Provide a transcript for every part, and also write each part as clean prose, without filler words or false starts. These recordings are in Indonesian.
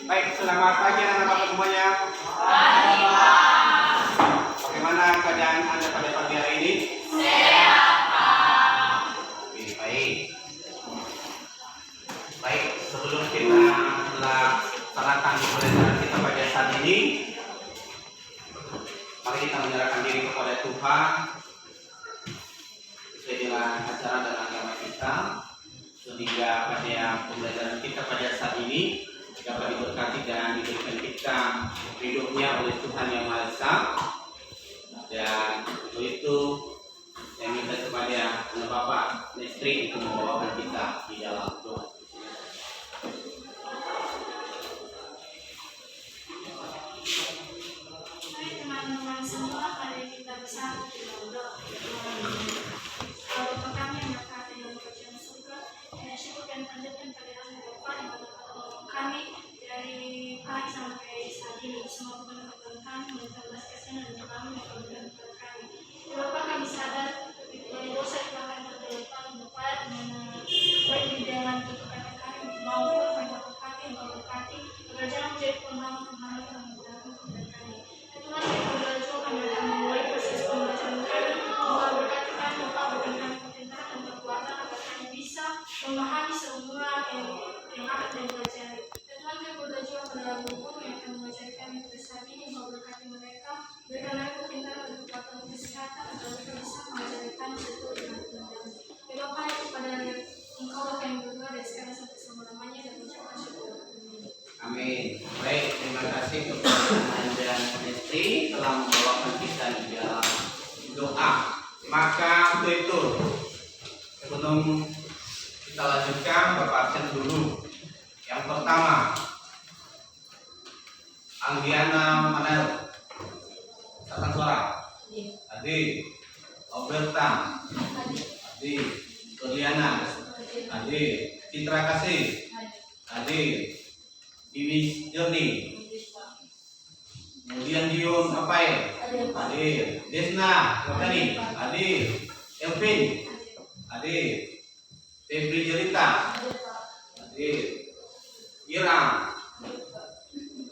Baik, selamat pagi anak-anak semuanya. Pagi, Pak. Bagaimana keadaan Anda pada pagi hari ini? Sehat, Pak. Oke, baik. Baik, sebelum kita melaksanakan pembelajaran kita pada saat ini, mari kita menyerahkan diri kepada Tuhan sesuai dengan ajaran dan agama kita, sehingga pada pembelajaran kita pada saat ini dapat diberkati dan diberikan kita hidupnya oleh Tuhan Yang Maha Esa. Dan untuk itu saya minta kepada Bapak Nestri untuk membawakan kita di dalam doa. Hai teman-teman semua, mari kita bersama di dalam doa. Bapa kami yang berkata dalam kerajaan surga, kami syukur dan panjatkan pada Allah Bapa yang telah menolong kami dari pagi sampai saat ini. Semoga Tuhan kami memberikan belas kasihan dan kami memberikan kepada kami. Bapa, kami sadar dosa yang kami berdoa Bapa baik di dalam kehidupan kami maupun pada kami yang berkati agar jangan menjadi penghalang yang kepada kami. Tuhan yang berdoa kami akan memulai proses pembelajaran kami. Tuhan berkati kami, Bapa, berikan kami kepintaran dan kekuatan agar kami bisa memahami semua yang akan kami pelajari. Tuhan, kami berdoa juga pada guru yang akan mengajari kami pada saat ini. Tuhan berkati mereka, berikan kami kepintaran dan kekuatan kesehatan agar mereka bisa mengajari kami sesuai dengan kehendak-Mu. Ya Bapa, itu pada Engkau kami berdoa dari sekarang sampai selama-lamanya dan mengucapkan syukur. Amin. Baik, terima kasih kepada Anda dan Nestri telah membawakan kita di dalam doa. Maka untuk itu sebelum kita lanjutkan, Bapak absen dulu. Yang pertama, Anggiana Manel, katakan suara. Adi, Oberta, Adi, Juliana, Adi, Citra Kasih, Adi, Iwis Joni, kemudian Dion Apai, Adi, Desna, Tani, Adi, Elvin, Adi, Febri Jelita, Adi, Irang,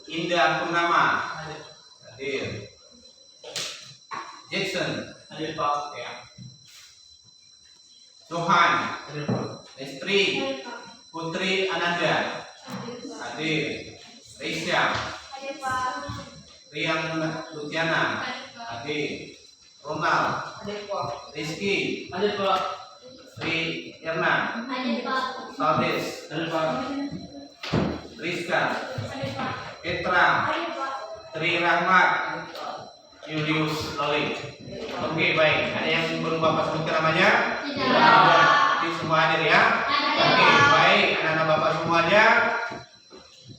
Indah Purnama, Adi, Jackson, Adi Pak, ya, Johan, Lestri, Putri Ananda, Adi, Risha, Rian Lutiana, Adi, Ronald, Rizky, Sri Erna, Saldes, Rizka, Petra, Tri Rahmat, Julius Loli. Oke, baik. Ada yang belum Bapak sebutkan namanya? Tidak. Jadi semua hadir ya? Oke, baik. Anak-anak Bapak semuanya,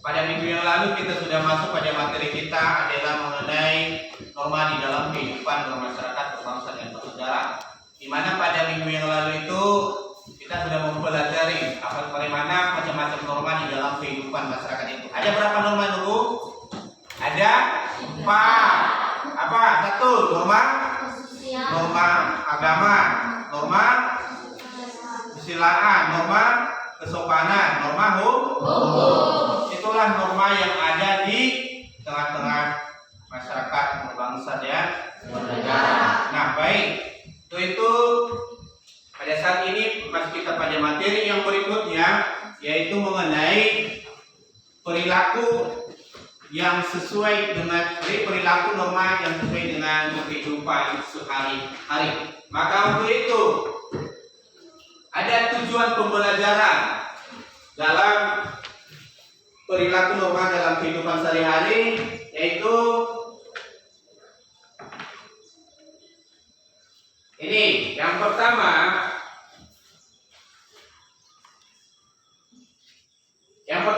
pada minggu yang lalu kita sudah masuk pada materi kita adalah mengenai norma di dalam kehidupan bermasyarakat, berbangsa dan bernegara. Di mana pada minggu yang lalu itu kita sudah mempelajari bagaimana macam-macam norma di dalam kehidupan masyarakat itu. Ada berapa norma dulu? Ada 4. Apa? 1, norma agama, norma kesusilaan, norma kesopanan, norma hukum. Itulah norma yang ada di tengah-tengah masyarakat berbangsa dan bernegara. Nah, baik. Untuk itu pada saat ini masuk kita pada materi yang berikutnya, yaitu mengenai perilaku yang sesuai dengan perilaku norma yang sesuai dengan kehidupan sehari-hari. Maka untuk itu ada tujuan pembelajaran dalam perilaku norma dalam kehidupan sehari-hari, yaitu ini. Yang pertama,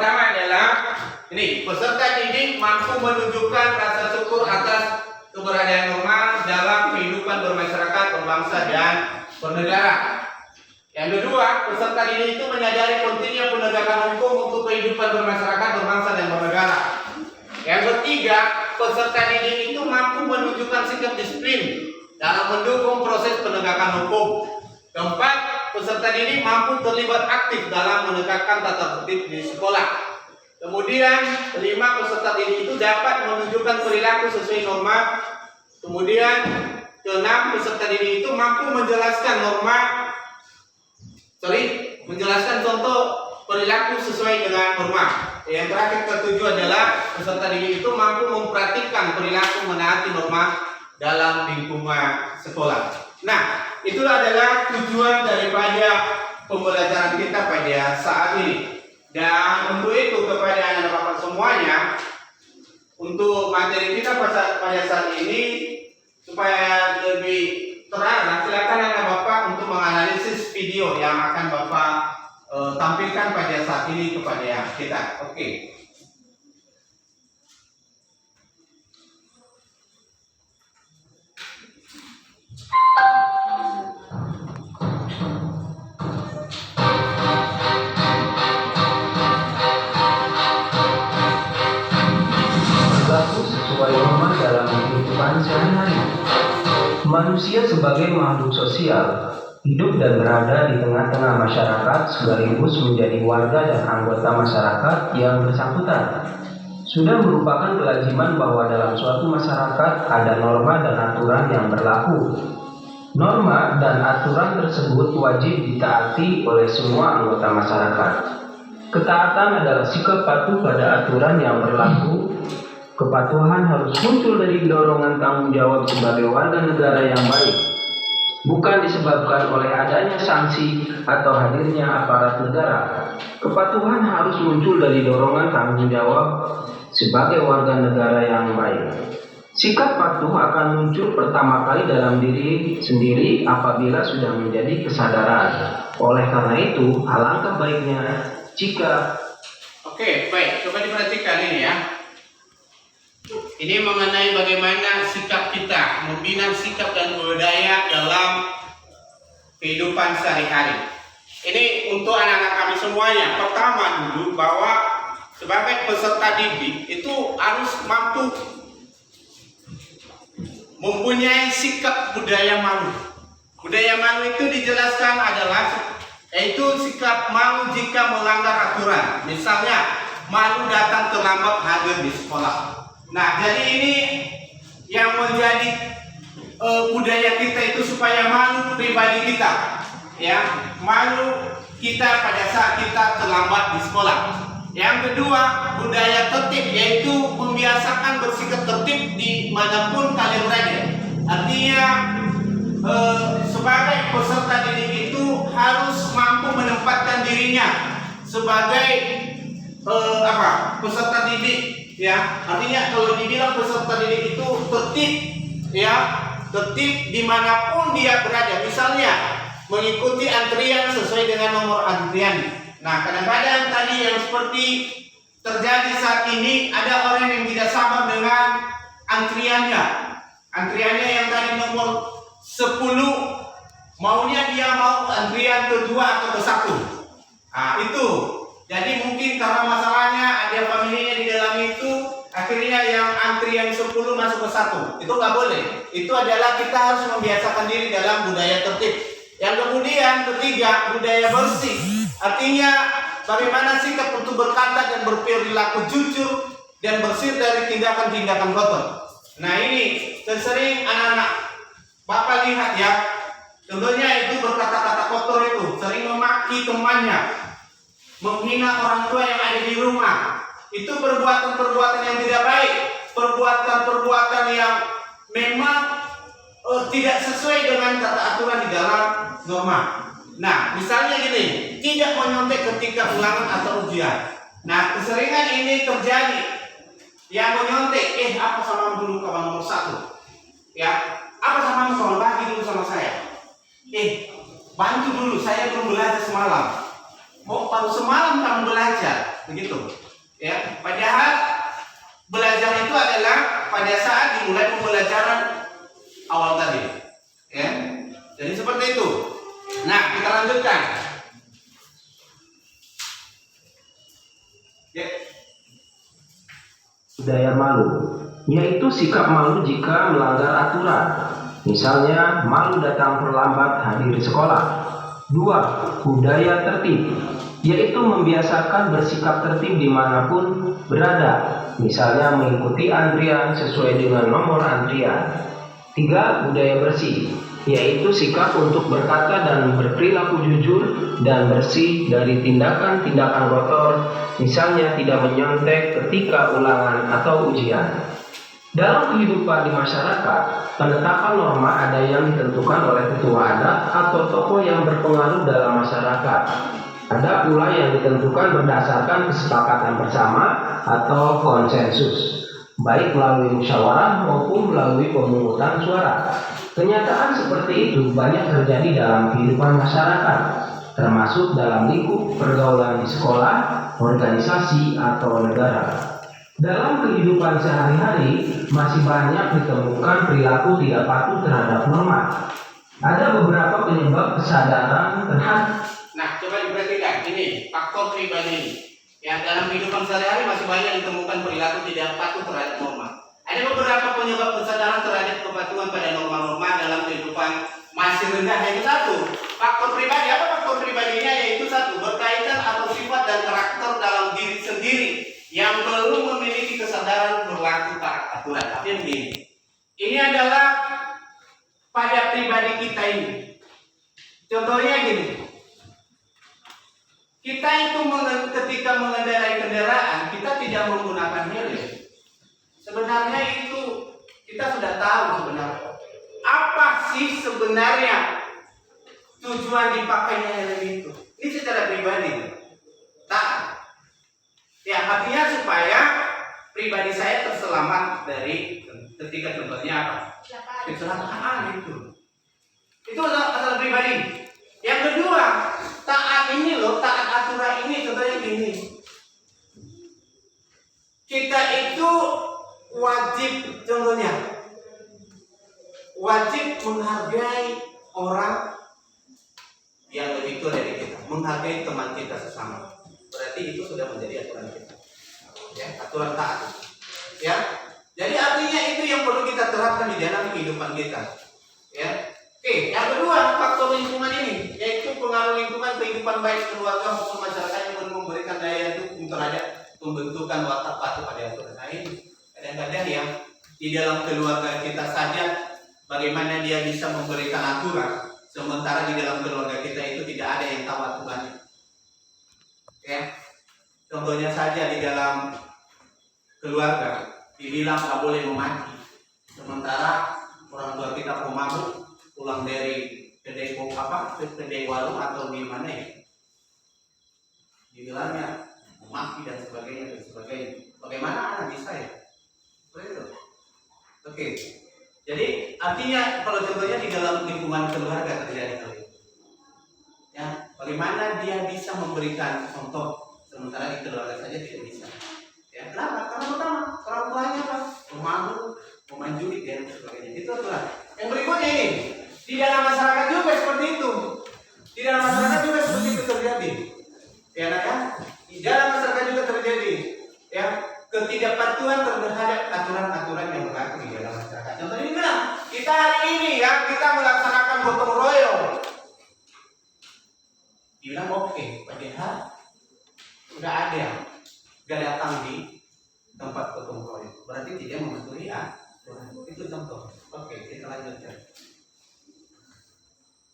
adalah ini, peserta didik mampu menunjukkan rasa syukur atas keberadaan norma dalam kehidupan bermasyarakat, berbangsa dan bernegara. Yang kedua, peserta didik itu menyadari pentingnya penegakan hukum untuk kehidupan bermasyarakat, berbangsa dan bernegara. Yang ketiga, peserta didik itu mampu menunjukkan sikap disiplin dalam mendukung proses penegakan hukum. Keempat, peserta didik mampu terlibat aktif dalam menegakkan tata tertib di sekolah. Kemudian kelima, peserta didik itu dapat menunjukkan perilaku sesuai norma. Kemudian keenam, peserta didik itu mampu menjelaskan menjelaskan contoh perilaku sesuai dengan norma. Yang terakhir, ketujuh adalah peserta didik itu mampu mempraktikkan perilaku menaati norma dalam lingkungan sekolah. Nah, itulah adalah tujuan daripada pembelajaran kita pada saat ini. Dan untuk itu kepada anak bapak semuanya, untuk materi kita pada saat ini supaya lebih terang, silakan anak bapak untuk menganalisis video yang akan bapak tampilkan pada saat ini kepada kita. Oke. Berlaku sesuai norma dalam kehidupan sehari-hari. Manusia sebagai makhluk sosial hidup dan berada di tengah-tengah masyarakat sekaligus menjadi warga dan anggota masyarakat yang bersangkutan. Sudah merupakan kelaziman bahwa dalam suatu masyarakat ada norma dan aturan yang berlaku. Norma dan aturan tersebut wajib ditaati oleh semua anggota masyarakat. Ketaatan adalah sikap patuh pada aturan yang berlaku. Kepatuhan harus muncul dari dorongan tanggung jawab sebagai warga negara yang baik, bukan disebabkan oleh adanya sanksi atau hadirnya aparat negara. Kepatuhan harus muncul dari dorongan tanggung jawab sebagai warga negara yang baik. Sikap patuh akan muncul pertama kali dalam diri sendiri apabila sudah menjadi kesadaran. Oleh karena itu, alangkah baiknya jika... Oke, baik. Coba diperhatikan ini ya. Ini mengenai bagaimana sikap kita, membina sikap dan budaya dalam kehidupan sehari-hari. Ini untuk anak-anak kami semuanya. Pertama dulu, bahwa sebagai peserta didik itu harus mampu mempunyai sikap budaya malu. Budaya malu itu dijelaskan adalah yaitu sikap malu jika melanggar aturan. Misalnya, malu datang terlambat hadir di sekolah. Nah, jadi ini yang menjadi budaya kita itu supaya malu pribadi kita, ya, malu kita pada saat kita terlambat di sekolah. Yang kedua, budaya tertib, yaitu membiasakan bersikap tertib di manapun kalian berada. Artinya sebagai peserta didik itu harus mampu menempatkan dirinya sebagai peserta didik. Ya, artinya kalau dibilang peserta didik itu tertib, ya, tertib dimanapun dia berada. Misalnya mengikuti antrian sesuai dengan nomor antrian. Nah, kadang-kadang tadi yang seperti terjadi saat ini, ada orang yang tidak sabar dengan antriannya. Antriannya yang tadi nomor 10, maunya dia mau antrian kedua atau ke 1. Nah, itu. Jadi mungkin karena masalahnya ada familinya di dalam itu, akhirnya yang antrian 10 masuk ke 1. Itu nggak boleh. Itu adalah kita harus membiasakan diri dalam budaya tertib. Yang kemudian ketiga, budaya bersih. Artinya bagaimana sikap untuk berkata dan berperilaku jujur dan bersih dari tindakan-tindakan kotor. Nah, ini sering anak-anak Bapak lihat ya, contohnya itu berkata-kata kotor itu, sering memaki temannya, menghina orang tua yang ada di rumah. Itu perbuatan-perbuatan yang tidak baik, perbuatan-perbuatan yang memang tidak sesuai dengan tata aturan di dalam norma. Nah, misalnya gini, tidak menyontek ketika ulangan atau ujian. Nah, keseringan ini terjadi. Yang menyontek, apa sama dulu kawan nomor 1? Ya, apa sama kawan bagi dulu sama saya? Bantu dulu, saya belum belajar semalam. Baru semalam kamu belajar, begitu. Ya, padahal belajar itu adalah pada saat dimulai pembelajaran awal tadi. Ya, jadi seperti itu. Nah, kita lanjutkan. Ya. Budaya malu, yaitu sikap malu jika melanggar aturan. Misalnya, malu datang terlambat hadir di sekolah. 2. Budaya tertib, yaitu membiasakan bersikap tertib dimanapun berada, misalnya mengikuti antrian sesuai dengan nomor antrian. 3. Budaya bersih, yaitu sikap untuk berkata dan berperilaku jujur dan bersih dari tindakan-tindakan kotor, misalnya tidak menyontek ketika ulangan atau ujian. Dalam kehidupan di masyarakat, penetapan norma ada yang ditentukan oleh ketua adat atau tokoh yang berpengaruh dalam masyarakat. Ada pula yang ditentukan berdasarkan kesepakatan bersama atau konsensus, baik melalui musyawarah maupun melalui pemungutan suara. Kenyataan seperti itu banyak terjadi dalam kehidupan masyarakat, termasuk dalam lingkup pergaulan di sekolah, organisasi, atau negara. Dalam kehidupan sehari-hari, masih banyak ditemukan perilaku tidak patuh terhadap norma. Ada beberapa penyebab kesadaran terhadap. Nah, coba diperhatikan ini faktor pribadi ini. Yang dalam kehidupan sehari-hari masih banyak ditemukan perilaku tidak patuh terhadap norma. Ada beberapa penyebab kesadaran terhadap kepatuhan pada norma-norma dalam kehidupan masih rendah. Yaitu 1, faktor pribadi. Apa faktor pribadinya? Yaitu 1, berkaitan atau sifat dan karakter dalam diri sendiri yang belum memiliki kesadaran berlaku taat aturan. Artinya begini, ini adalah pada pribadi kita ini. Contohnya gini, kita itu ketika mengendarai kendaraan, kita tidak menggunakan helm. Sebenarnya itu kita sudah tahu sebenarnya. Apa sih sebenarnya tujuan dipakainya helm itu? Ini secara pribadi. Taat. Ya, artinya supaya pribadi saya terselamat dari ketika contohnya apa? Kecelakaan itu. Itu masalah pribadi. Yang kedua, taat ini loh, taat aturan ini contohnya gini. Kita itu wajib, contohnya wajib menghargai orang yang lebih tua dari kita, menghargai teman kita sesama. Berarti itu sudah menjadi aturan kita, ya, aturan taat, ya. Jadi artinya itu yang perlu kita terapkan di dalam kehidupan kita, ya. Oke, yang kedua faktor lingkungan ini, yaitu pengaruh lingkungan kehidupan baik keluarga maupun masyarakat yang perlu memberikan daya dukung terhadap pembentukan watak patuh pada aturan. Nah ini kadang-kadang ya di dalam keluarga kita saja bagaimana dia bisa memberikan aturan, sementara di dalam keluarga kita itu tidak ada yang tahu aturannya. Ya, contohnya saja di dalam keluarga dibilang tak boleh memaki, sementara orang tua kita pemabuk pulang dari kedai kedai warung atau di mana ya, dibilangnya memaki dan sebagainya dan sebagainya. Bagaimana anak bisa ya? Betul. Oke. Jadi artinya kalau contohnya di dalam lingkungan keluarga terjadi hal itu, ya, bagaimana dia bisa memberikan contoh sementara di keluarga saja tidak bisa. Ya, kenapa? Karena pertama orang tuanya apa? Pemabuk, pemain judi dan sebagainya. Itu aturan. Yang berikutnya ini di dalam masyarakat juga seperti itu. Di dalam masyarakat juga seperti itu terjadi. Ya kan? Di dalam masyarakat juga terjadi. Ya, ketidakpatuhan terhadap aturan-aturan yang berlaku di dalam masyarakat. Contohnya ini bilang, kita hari ini ya kita melaksanakan gotong royong. Dibilang oke, padahal sudah ada gak datang di tempat gotong royong. Berarti tidak mematuhi aturan. Itu contoh. Oke, kita lanjutkan.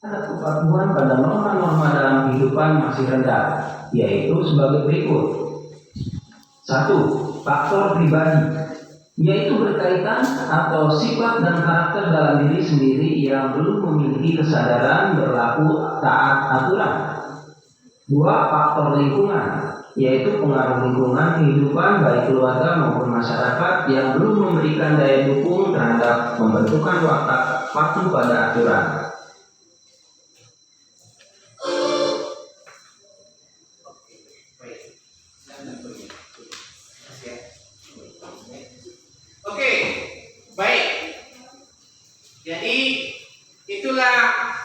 Ada kepatuhan pada norma-norma dalam kehidupan masih rendah, yaitu sebagai berikut. 1. Faktor pribadi, yaitu berkaitan atau sifat dan karakter dalam diri sendiri yang belum memiliki kesadaran berlaku taat aturan. 2. Faktor lingkungan, yaitu pengaruh lingkungan kehidupan baik keluarga maupun masyarakat yang belum memberikan daya dukung terhadap pembentukan watak patuh pada aturan. Oke, baik. Jadi itulah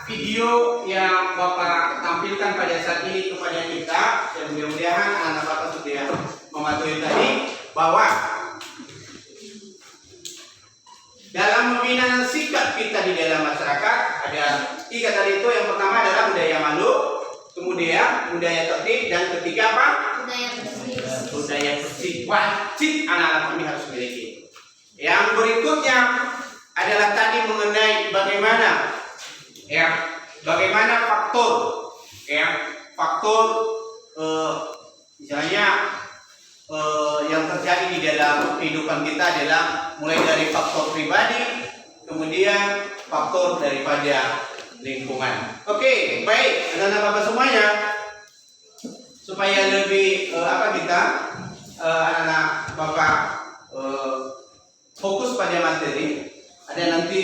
video yang Bapak tampilkan pada saat ini kepada kita. Dan mudah-mudahan anak Bapak sudah mematuhi tadi bahwa dalam membina sikap kita di dalam masyarakat ada 3 tadi itu. Yang pertama adalah budaya malu, kemudian budaya tertib, dan ketiga apa? Budaya bersih. Wajib anak-anak kami harus miliki. Yang berikutnya adalah tadi mengenai bagaimana faktor misalnya yang terjadi di dalam kehidupan kita adalah mulai dari faktor pribadi, kemudian faktor daripada lingkungan. Oke, baik anak-anak Bapak semuanya, supaya lebih anak-anak Bapak fokus pada materi, ada nanti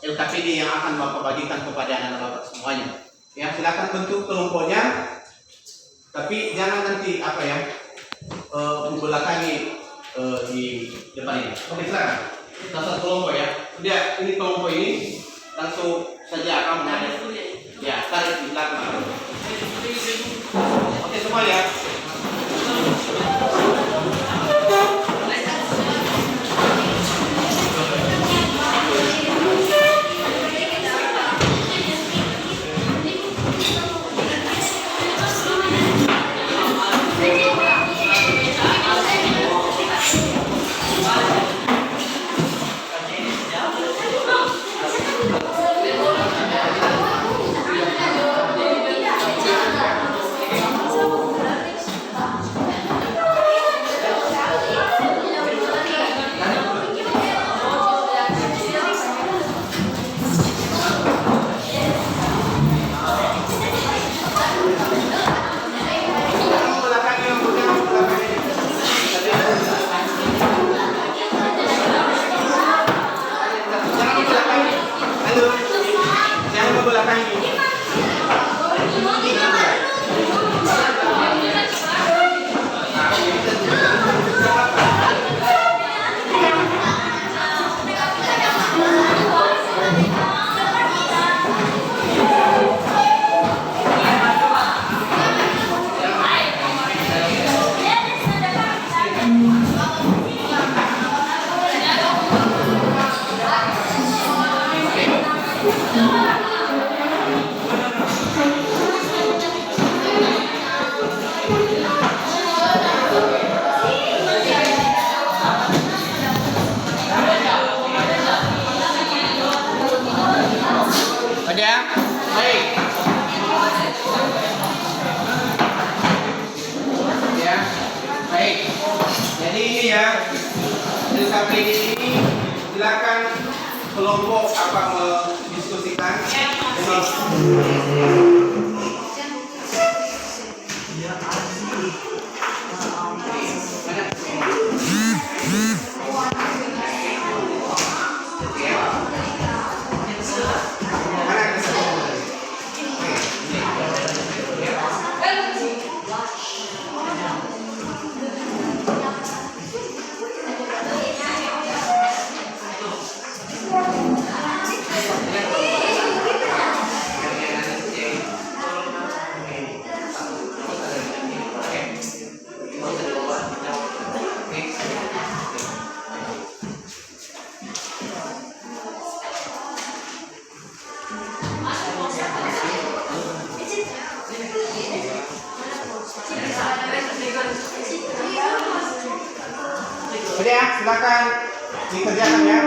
LKPD yang akan Bapak bagikan kepada anak-anak Bapak semuanya. Ya, silakan bentuk kelompoknya, tapi jangan nanti membelakangi di depan ini. Oke, silakan. Satu kelompok ya. Udah, ini kelompok ini langsung saja akan menarik. Ya, tarik di belakang. Oke, semua ya. LKPD ini silakan kelompok mendiskusikan. Udah ya, silakan dikerjakan ya.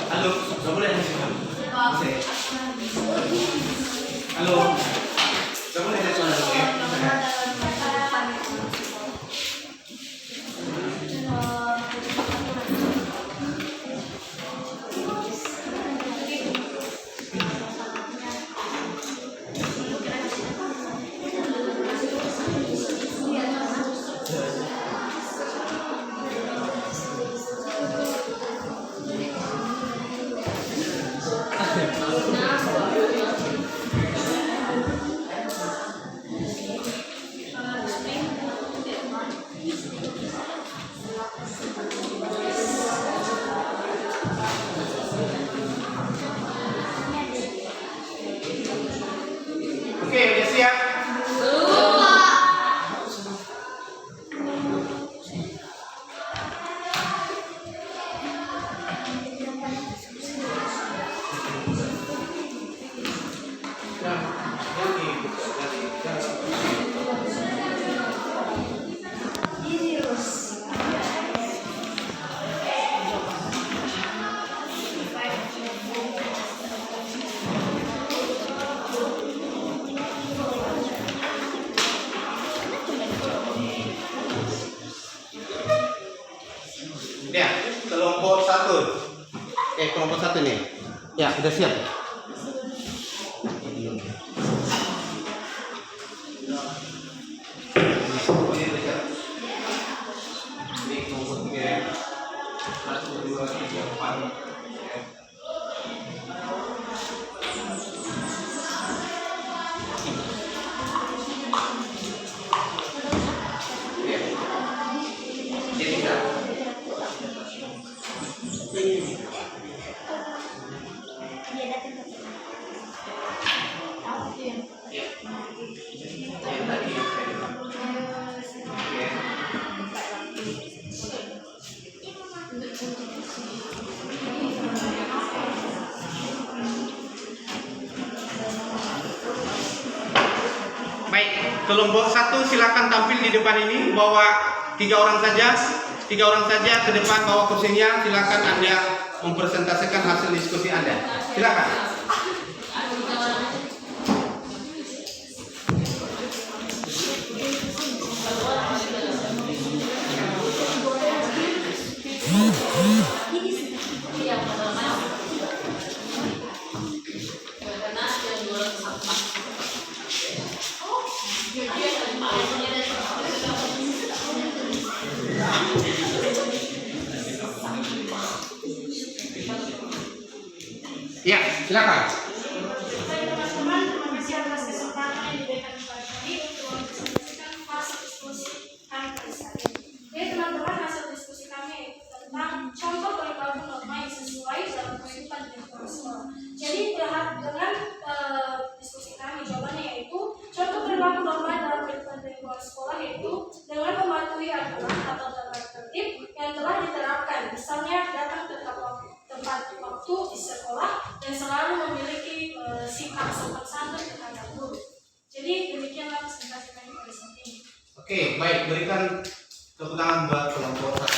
Halo, nggak boleh di sini. Halo, nggak boleh di sana dulu ya. Oke, udah siap? Ya, kelompok satu. Kelompok satu nih. Ya, udah siap. Ini kelompok tiga. 1, 2, 3, 4. Baik, kelompok satu silakan tampil di depan ini, bawa 3 orang saja ke depan, bawa kursinya. Silakan Anda mempresentasikan hasil diskusi Anda. Silakan. Ya, silakan. Baik teman-teman, terima kasih atas kesempatan yang diberikan kepada kami untuk mempresentasikan hasil diskusi kami pada saat ini. Jadi teman-teman, hasil diskusi kami yaitu tentang contoh perilaku norma yang sesuai dalam kehidupan di lingkungan sekolah. Jadi dengan diskusi kami jawabannya yaitu contoh perilaku norma dalam kehidupan di lingkungan sekolah yaitu dengan mematuhi aturan atau tata tertib yang telah diterapkan, misalnya datang tepat waktu di sekolah dan selalu memiliki sikap sopan santun terhadap guru. Jadi demikianlah presentasi kami pada saat ini. Oke, baik, berikan tepuk tangan buat kelompok satu.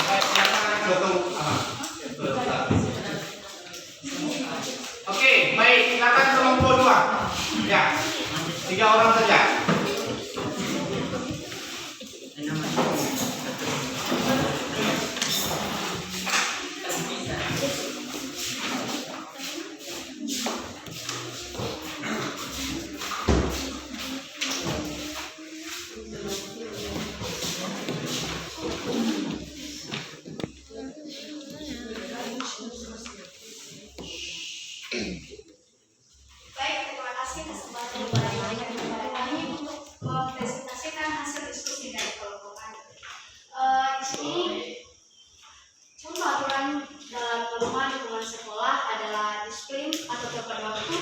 Baik, silakan Oke, baik, silakan kelompok 2. Ya, 3 orang saja. Baik, terima kasih kesempatan yang diberikan kepada kami untuk mempresentasikan hasil diskusi dari kelompok kami. Di sini contoh aturan dalam norma lingkungan sekolah adalah disiplin atau tepat waktu,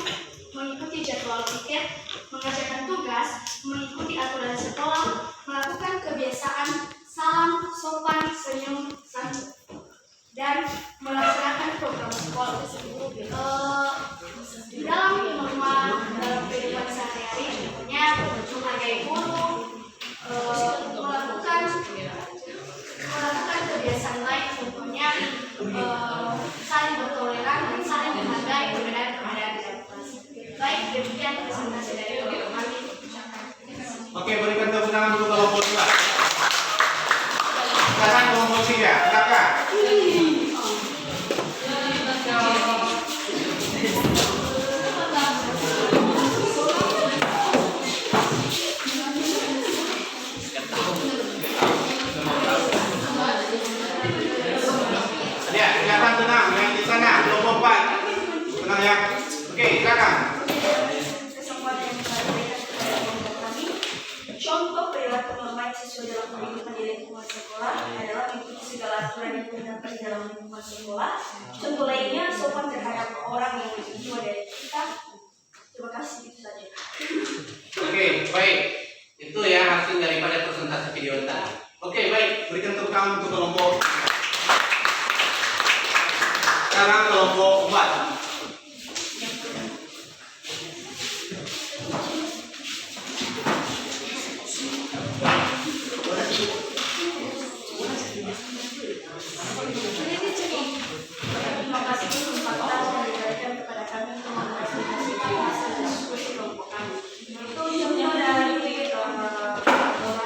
mengikuti jadwal piket, mengerjakan tugas, mengikuti aturan sekolah, melakukan kebiasaan salam, sopan, senyum, santun, dan melaksanakan program sekolah. Oke, silakan. Kesempatan yang saya berikan kepada kelompok kami, contoh perilaku normatif sesuai dalam kehidupan di lingkungan sekolah adalah mengikuti segala aturan yang terdapat di dalam lingkungan sekolah. Contoh lainnya sopan terhadap orang yang lebih tua dari kita. Terima kasih, itu saja. Oke, baik. Itu ya hasil daripada presentasi video tadi. Oke, baik. Berikan tepuk tangan untuk kelompok. Sekarang kelompok 4. Terima kasih kesempatan yang diberikan kepada kami untuk mempresentasikan hasil diskusi kelompok kami. Itu contoh dari aturan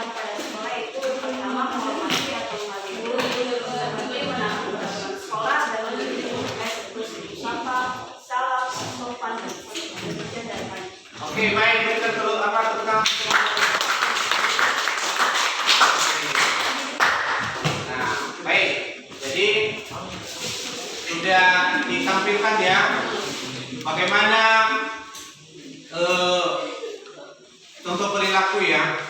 pada sekolah itu pertama menghormati atau mematuhi guru, menaati peraturan sekolah dan menunjukkan seperti sapa, salam, sopan dan demikian dari kami. Oke, baik. Berikan tepuk tangan. Nah, baik. Jadi sudah ditampilkan ya bagaimana contoh perilaku ya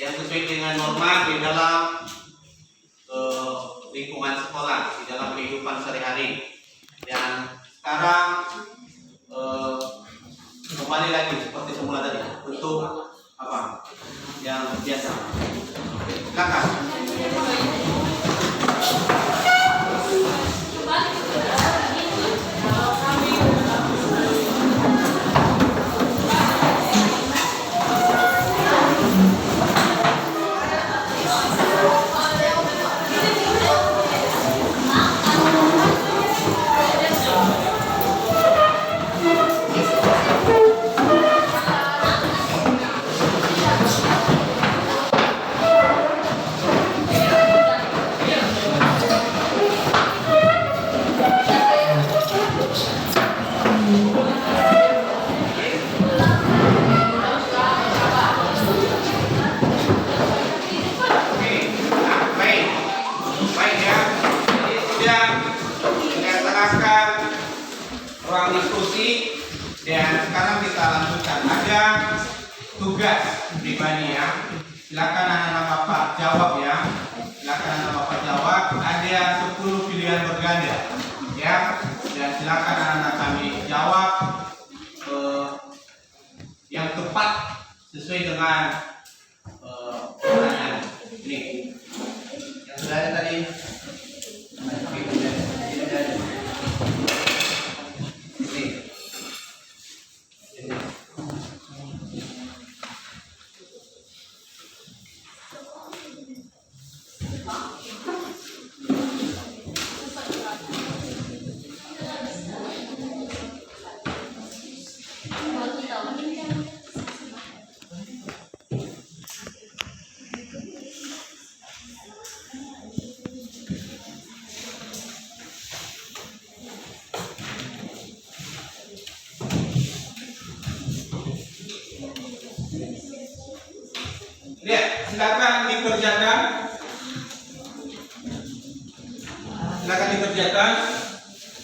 yang sesuai dengan norma di dalam lingkungan sekolah, di dalam kehidupan sehari-hari. Dan sekarang kembali lagi seperti semula tadi untuk apa yang biasa. Silakan. Ruang diskusi dan sekarang kita lanjutkan. Ada tugas pribadi ya. Silakan anak-anak Bapak jawab ya. Silakan anak Bapak jawab. Ada 10 pilihan berganda ya. Dan silakan anak-anak kami jawab yang tepat sesuai dengan pertanyaan ini. Yang sudah ada tadi. Lihat, silakan dikerjakan. Silakan dikerjakan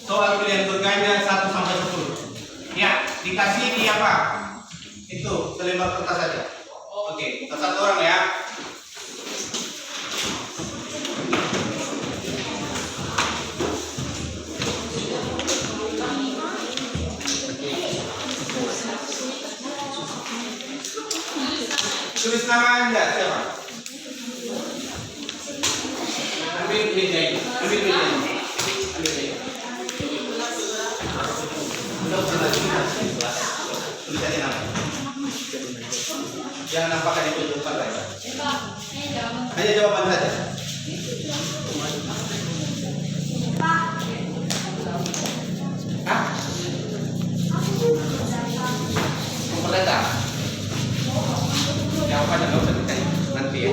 soal pilihan berganda 1 sampai 10. Ya, dikasih di apa? Itu selembar kertas saja. Oke, satu orang ya. Tulis nama Anda siapa? Ambil meja ini. Ambil meja ini. Ambil meja ini. Tulis aja nama. Jangan nampakkan itu di depan saya. Hanya jawaban saja. Hah? Memperdata. Jawabannya nggak usah ditanya nanti ya.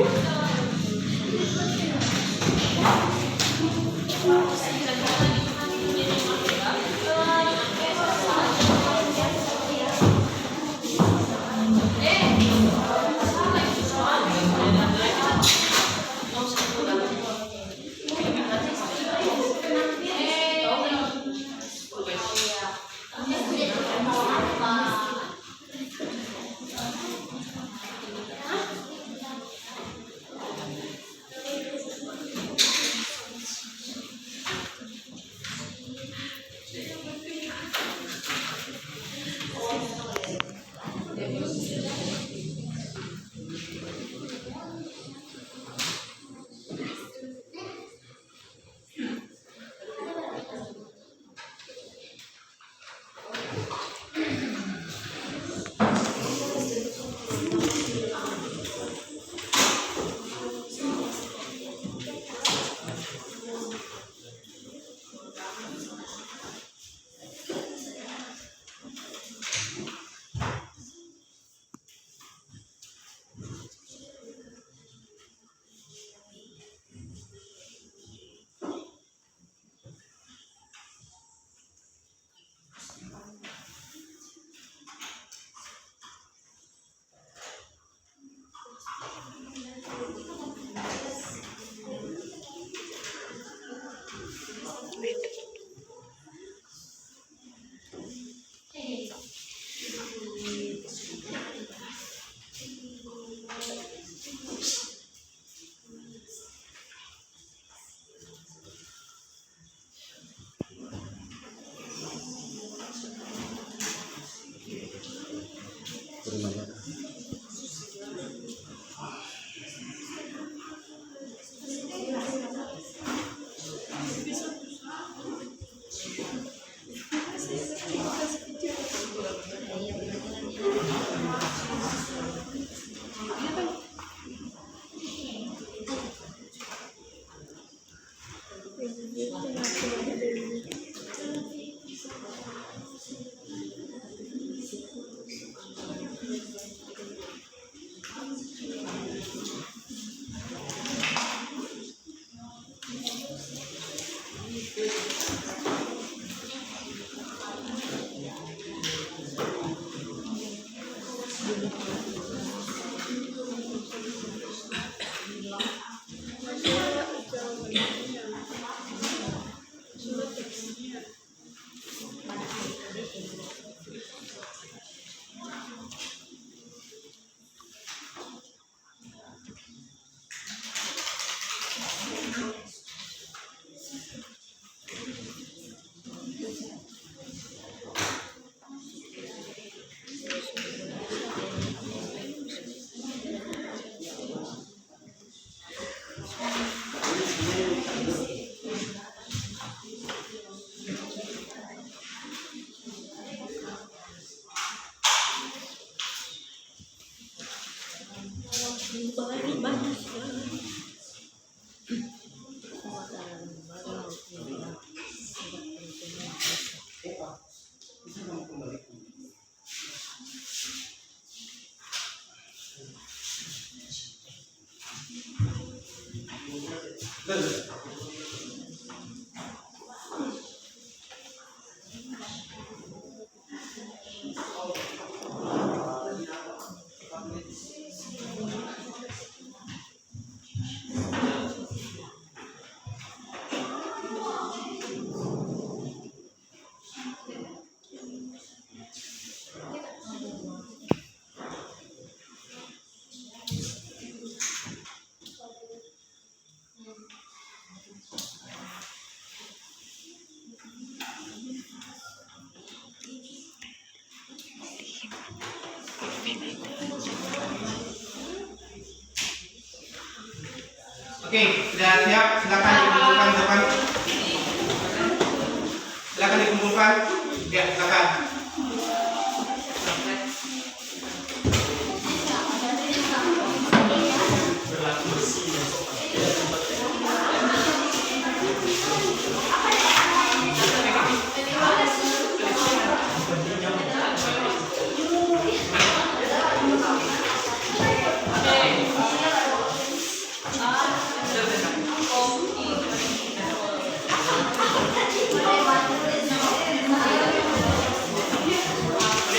Bisa kamu kembali. Oke, sudah siap? Silakan dikumpulkan depan. Silakan dikumpulkan. Ya, silakan.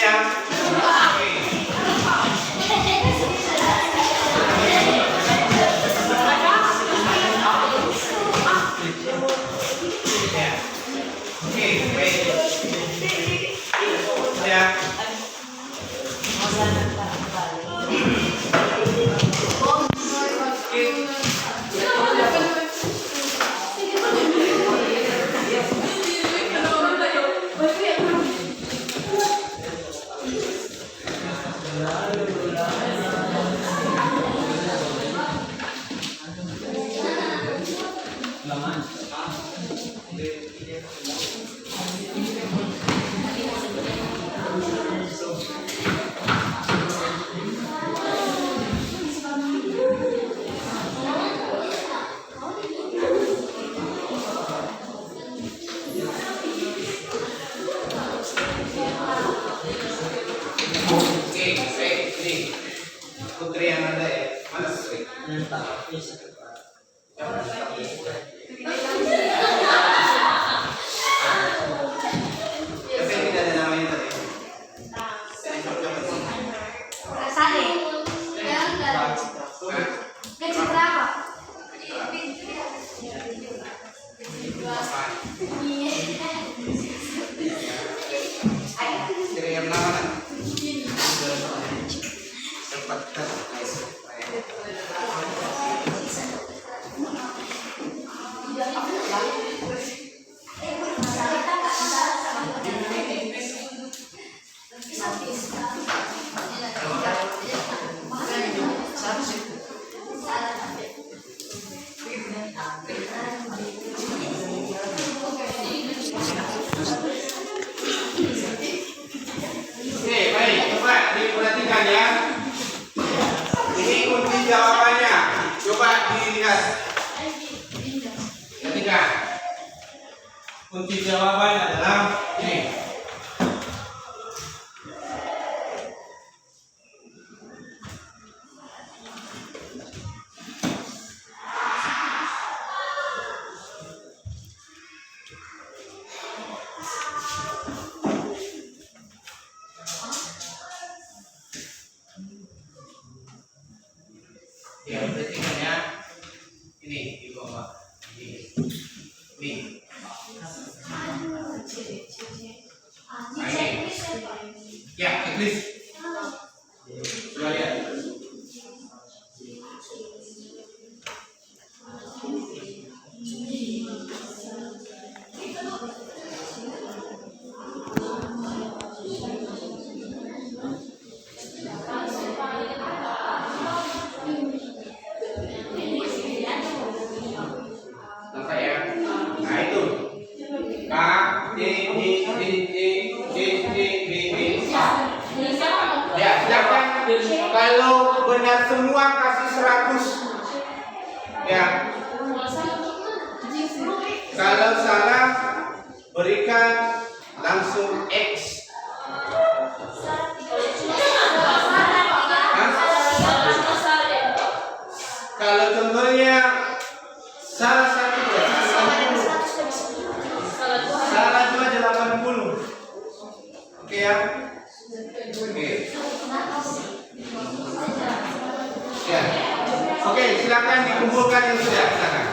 Siap. Oke, baik. Siap. Oke, baik. Ini Putri yang ada ya. Mana Putri? Tapi tidak ada namanya tadi. Sade. Kecitra apa? Ciri yang mana? Oke, baik. Coba diperhatikan ya. Ini kunci jawabannya. Coba dilihat. Perhatikan. Kunci jawabannya adalah ini. Ya, perhatikan ya. Ini di bawah. Ini. Ya, checklist. Coba lihat. Nampak ya? Nah itu K, D, D, D, D, D, D, B, B, A. Ya, silakan. Kalau benar semua kasih 100. Ya. Kalau salah berikan langsung X. Oke ya? Oke. Ya. Oke, silakan dikumpulkan yang sudah. Silakan.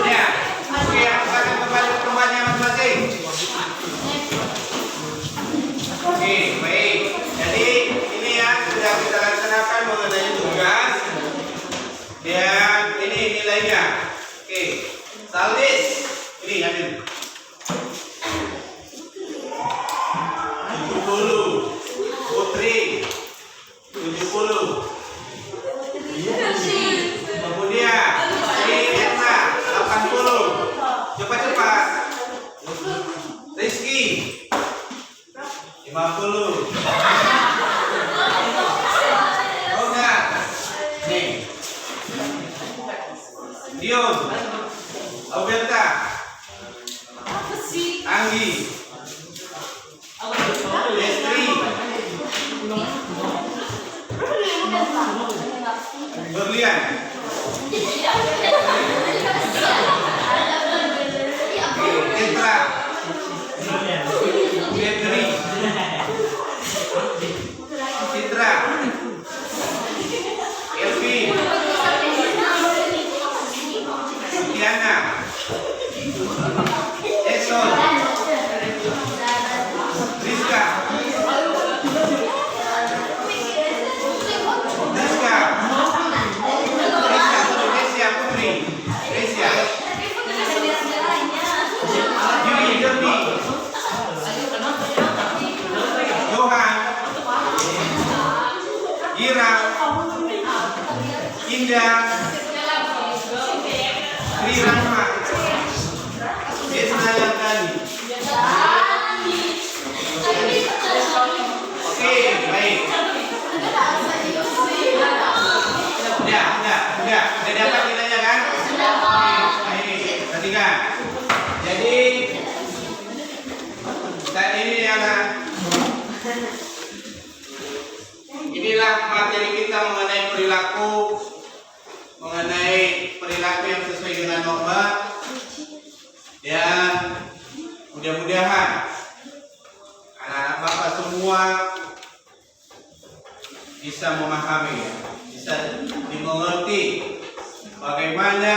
Ya. Oke, silakan kembali ke rumahnya masing-masing. Oke, baik. Jadi ini ya sudah kita laksanakan mengenai tugas dan ini nilainya. Oke, Saldis ini ambil 70, Putri 70. Kemudian ini Etna 80. Cepat-cepat. Rizky 50. Oh enggak. Nih. Dion. Alberta. Anggi. Destri. Berlian. Citra. Febri. Citra. Elvi. Diana. Eson. Rizka. Rizka. Gresia Putri. Gresia. Yuri Jerni. Johan. Ira. Indah. Sri Rahma. Desna Yantani. Oke, baik. Udah dapat nilainya kan? Baik, perhatikan. Jadi saat ini anak, inilah materi kita mengenai perilaku yang sesuai dengan norma, dan mudah-mudahan anak-anak Bapak semua bisa memahami, bisa dimengerti bagaimana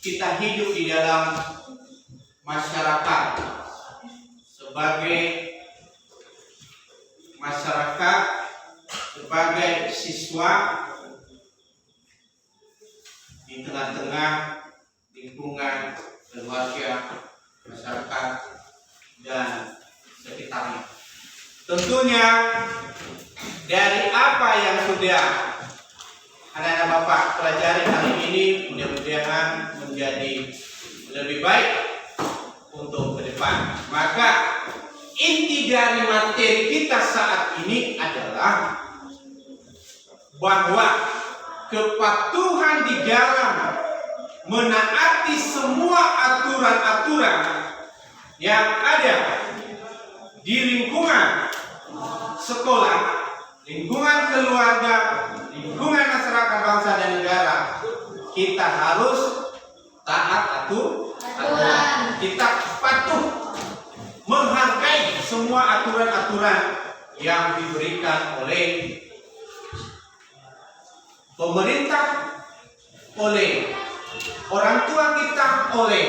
kita hidup di dalam masyarakat sebagai siswa di tengah-tengah lingkungan keluarga, masyarakat dan sekitarnya. Tentunya dari apa yang sudah anak-anak Bapak pelajari hari ini, mudah-mudahan menjadi lebih baik untuk ke depan. Maka inti dari materi kita saat ini adalah bahwa kepatuhan di dalam menaati semua aturan-aturan yang ada di lingkungan sekolah, lingkungan keluarga, lingkungan masyarakat bangsa dan negara, kita harus taat aturan. Kita patuh menghargai semua aturan-aturan yang diberikan oleh pemerintah, oleh orang tua kita, oleh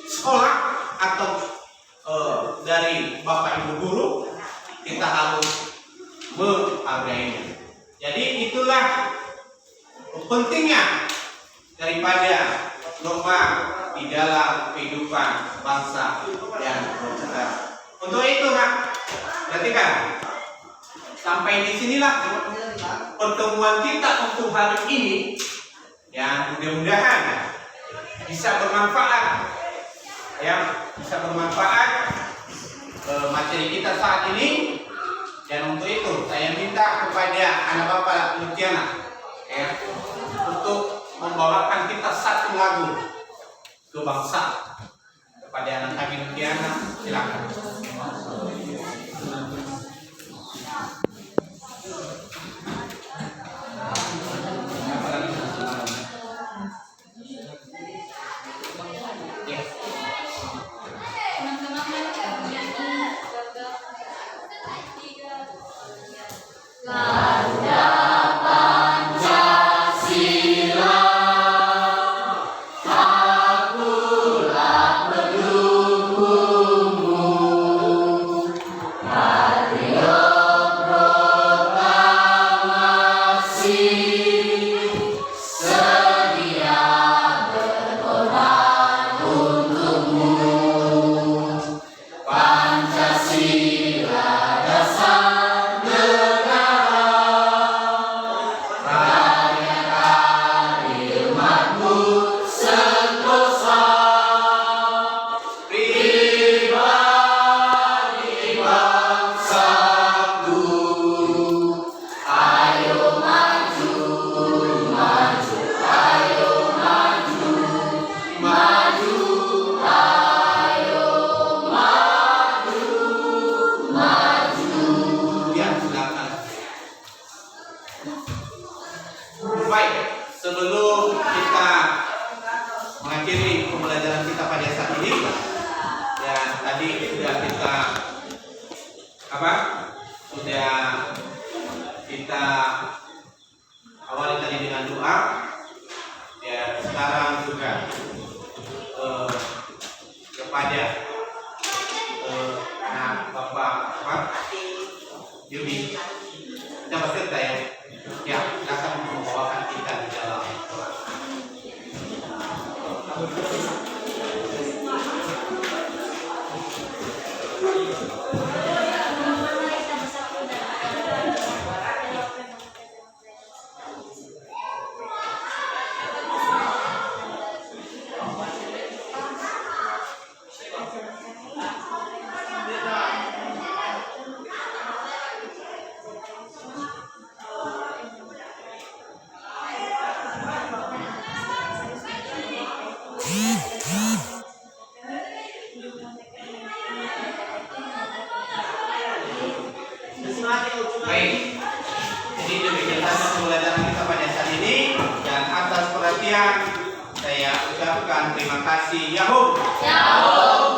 sekolah atau dari Bapak Ibu guru. Kita harus menghargainya. Jadi itulah pentingnya daripada norma di dalam kehidupan bangsa dan negara. Untuk itu, Pak, perhatikan. Sampai di sinilah pertemuan kita untuk hari ini, yang mudah-mudahan bisa bermanfaat, ya, bisa bermanfaat materi kita saat ini. Dan untuk itu saya minta kepada anak bapak Luciana ya, untuk membawakan kita satu lagu kebangsaan kepada anak kami Luciana. Silakan. Baik, sebelum kita mengakhiri pembelajaran kita pada saat ini, dan tadi sudah kita awali tadi dengan doa. Ya, sekarang juga kepada anak bapak Yudi, kita berserta ya, akan membawakan kita di dalam Al-Quran. Baik, jadi demikian saja pembelajaran kita pada saat ini, dan atas perhatian saya ucapkan terima kasih. Yahoo!